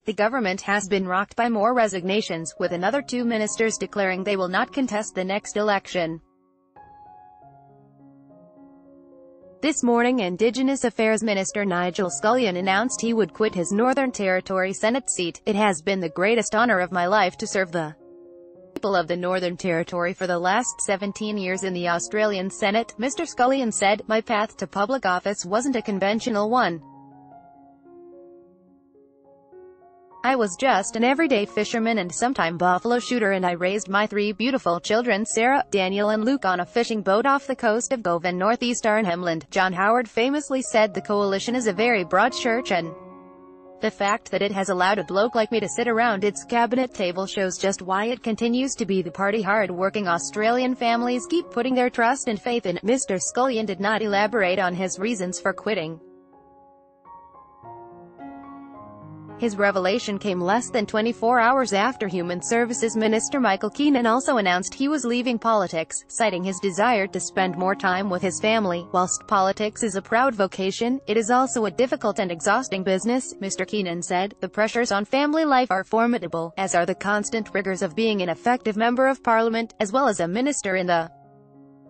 The government has been rocked by more resignations, with another 2 ministers declaring they will not contest the next election. This morning, Indigenous Affairs Minister Nigel Scullion announced he would quit his Northern Territory Senate seat. "It has been the greatest honour of my life to serve the people of the Northern Territory for the last 17 years in the Australian Senate," Mr. Scullion said. "My path to public office wasn't a conventional one. I was just an everyday fisherman and sometime buffalo shooter, and I raised my 3 beautiful children, Sarah, Daniel and Luke, on a fishing boat off the coast of Gove in northeast Arnhemland." John Howard famously said the coalition is a very broad church, and the fact that it has allowed a bloke like me to sit around its cabinet table shows just why it continues to be the party hard-working Australian families keep putting their trust and faith in. Mr. Scullion did not elaborate on his reasons for quitting. His revelation came less than 24 hours after Human Services Minister Michael Keenan also announced he was leaving politics, citing his desire to spend more time with his family. "Whilst politics is a proud vocation, it is also a difficult and exhausting business," Mr. Keenan said. "The pressures on family life are formidable, as are the constant rigors of being an effective member of parliament, as well as a minister in the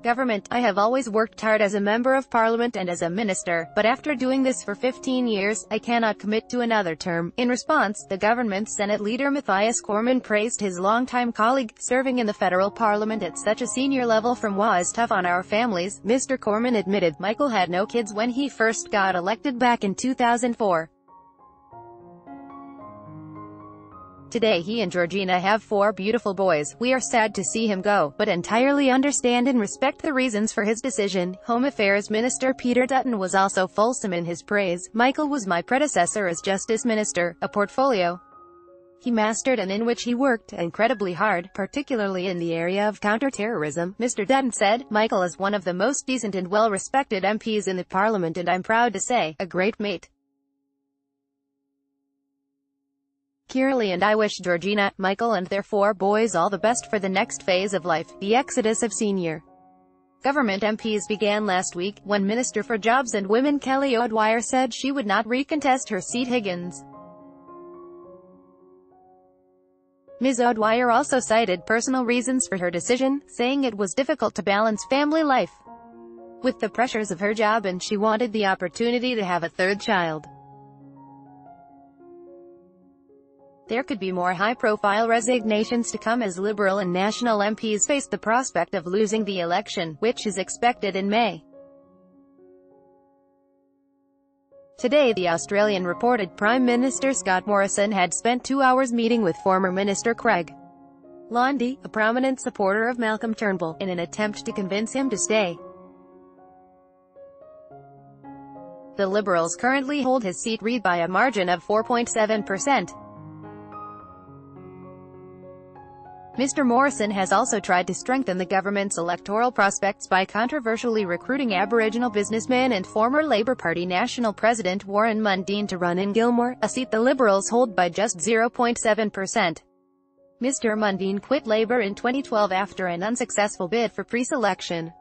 government. I have always worked hard as a member of parliament and as a minister, but after doing this for 15 years, I cannot commit to another term." In response, the government's Senate leader Matthias Cormann praised his longtime colleague. "Serving in the federal parliament at such a senior level from WA is tough on our families," Mr. Cormann admitted. Michael had no kids when he first got elected back in 2004. Today he and Georgina have 4 beautiful boys. "We are sad to see him go, but entirely understand and respect the reasons for his decision." Home Affairs Minister Peter Dutton was also fulsome in his praise. "Michael was my predecessor as Justice Minister, a portfolio he mastered and in which he worked incredibly hard, particularly in the area of counter-terrorism." Mr. Dutton said, "Michael is one of the most decent and well-respected MPs in the Parliament, and I'm proud to say, a great mate. Kirli and I wish Georgina, Michael and their 4 boys all the best for the next phase of life." The exodus of senior government MPs began last week, when Minister for Jobs and Women Kelly O'Dwyer said she would not recontest her seat. Higgins. Ms. O'Dwyer also cited personal reasons for her decision, saying it was difficult to balance family life with the pressures of her job and she wanted the opportunity to have a 3rd child. There could be more high-profile resignations to come as Liberal and National MPs face the prospect of losing the election, which is expected in May. Today the Australian reported Prime Minister Scott Morrison had spent 2 hours meeting with former Minister Craig Lundy, a prominent supporter of Malcolm Turnbull, in an attempt to convince him to stay. The Liberals currently hold his seat by a margin of 4.7%. Mr. Morrison has also tried to strengthen the government's electoral prospects by controversially recruiting Aboriginal businessman and former Labour Party National President Warren Mundine to run in Gilmore, a seat the Liberals hold by just 0.7%. Mr. Mundine quit Labour in 2012 after an unsuccessful bid for pre-selection.